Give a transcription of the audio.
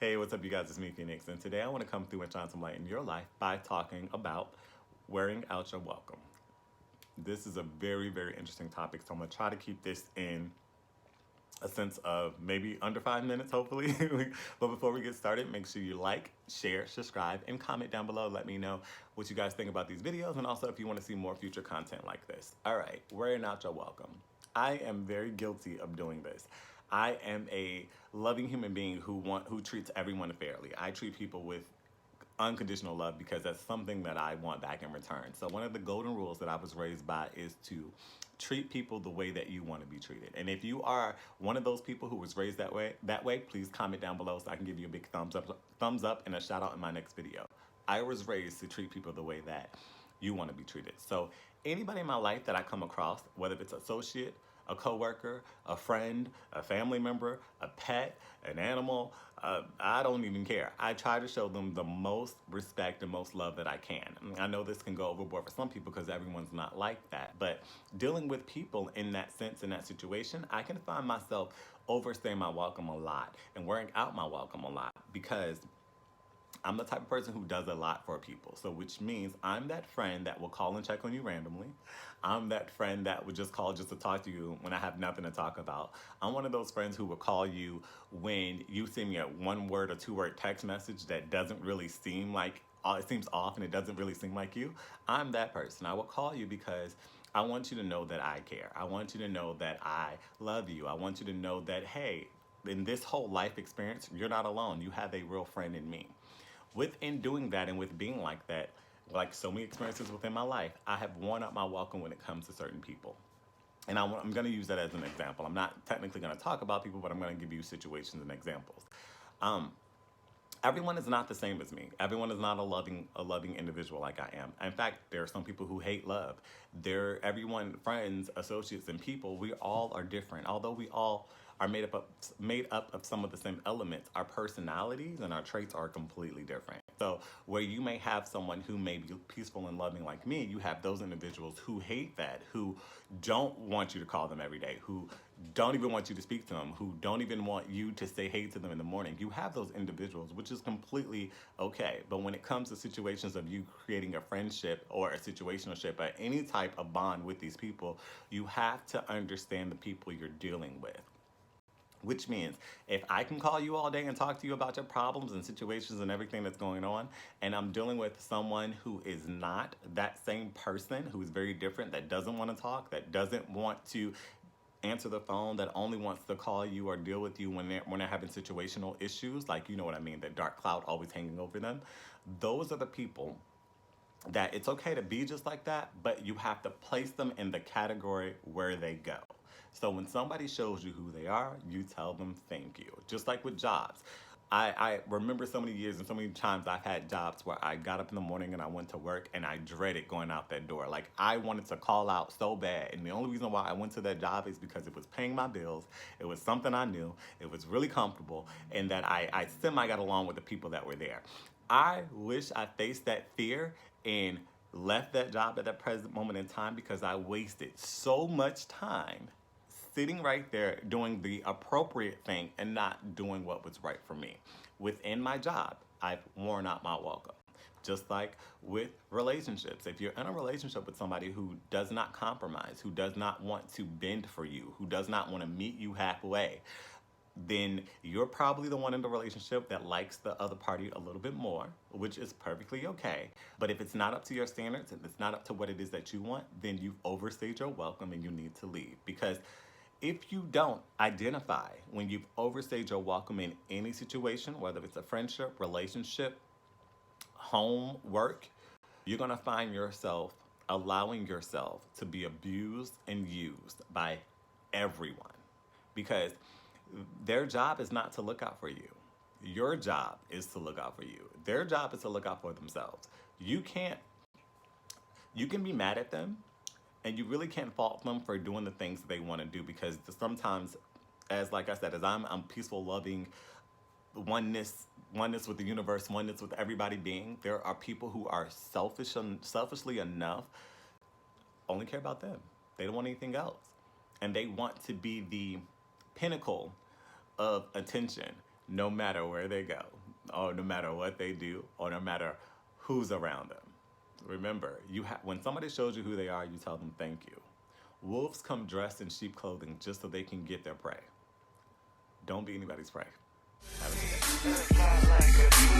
Hey, what's up, you guys? It's me, Phoenix, and today I want to come through and shine some light in your life by talking about wearing out your welcome. This is a very, very interesting topic, so I'm going to try to keep this in a sense of maybe under 5 minutes, hopefully. But before we get started, make sure you like, share, subscribe, and comment down below. Let me know what you guys think about these videos, and also if you want to see more future content like this. All right, wearing out your welcome. I am very guilty of doing this. I am a loving human being who treats everyone fairly. I treat people with unconditional love because that's something that I want back in return. So one of the golden rules that I was raised by is to treat people the way that you want to be treated. And if you are one of those people who was raised that way, please comment down below so I can give you a big thumbs up and a shout out in my next video. I was raised to treat people the way that you want to be treated. So anybody in my life that I come across, whether it's associate, a coworker, a friend, a family member, a pet, an animal, I don't even care. I try to show them the most respect and most love that I can. I know this can go overboard for some people because everyone's not like that, but dealing with people in that sense, in that situation, I can find myself overstaying my welcome a lot and wearing out my welcome a lot because I'm the type of person who does a lot for people. So which means I'm that friend that will call and check on you randomly. I'm that friend that would just call just to talk to you when I have nothing to talk about. I'm one of those friends who will call you when you send me a 1-word or 2-word text message that doesn't really seem like, it seems off and it doesn't really seem like you. I'm that person. I will call you because I want you to know that I care. I want you to know that I love you. I want you to know that, hey, in this whole life experience, you're not alone. You have a real friend in me. Within doing that and with being like that, like so many experiences within my life, I have worn out my welcome when it comes to certain people. And I'm going to use that as an example. I'm not technically going to talk about people, but I'm going to give you situations and examples. Um, Everyone is not the same as me. Everyone is not a loving individual like I am. In fact, there are some people who hate love. Everyone, friends, associates, and people, we all are different. Although we all are made up of some of the same elements, our personalities and our traits are completely different. So where you may have someone who may be peaceful and loving like me, you have those individuals who hate that, who don't want you to call them every day, who don't even want you to speak to them, who don't even want you to say hey to them in the morning. You have those individuals, which is completely okay. But when it comes to situations of you creating a friendship or a situationship or any type of bond with these people, you have to understand the people you're dealing with. Which means if I can call you all day and talk to you about your problems and situations and everything that's going on, and I'm dealing with someone who is not that same person, who is very different, that doesn't want to talk, that doesn't want to answer the phone, that only wants to call you or deal with you when they're having situational issues, like you know what I mean, that dark cloud always hanging over them, those are the people that it's okay to be just like that, but you have to place them in the category where they go. So when somebody shows you who they are, you tell them thank you. Just like with jobs. I remember so many years and so many times I've had jobs where I got up in the morning and I went to work and I dreaded going out that door. Like I wanted to call out so bad. And the only reason why I went to that job is because it was paying my bills. It was something I knew. It was really comfortable. And that I semi got along with the people that were there. I wish I faced that fear and left that job at that present moment in time because I wasted so much time sitting right there doing the appropriate thing and not doing what was right for me. Within my job, I've worn out my welcome. Just like with relationships. If you're in a relationship with somebody who does not compromise, who does not want to bend for you, who does not want to meet you halfway, then you're probably the one in the relationship that likes the other party a little bit more, which is perfectly okay. But if it's not up to your standards and it's not up to what it is that you want, then you've overstayed your welcome and you need to leave. Because if you don't identify when you've overstayed your welcome in any situation, whether it's a friendship, relationship, home, work, you're going to find yourself allowing yourself to be abused and used by everyone. Because their job is not to look out for you. Your job is to look out for you. Their job is to look out for themselves. You can be mad at them and you really can't fault them for doing the things that they want to do because sometimes, as like I said, as I'm peaceful, loving, oneness with the universe, oneness with everybody being, there are people who are selfishly enough, only care about them. They don't want anything else. And they want to be the pinnacle of attention, no matter where they go, or no matter what they do, or no matter who's around them. Remember, when somebody shows you who they are, you tell them thank you. Wolves come dressed in sheep clothing just so they can get their prey. Don't be anybody's prey. Have a good day.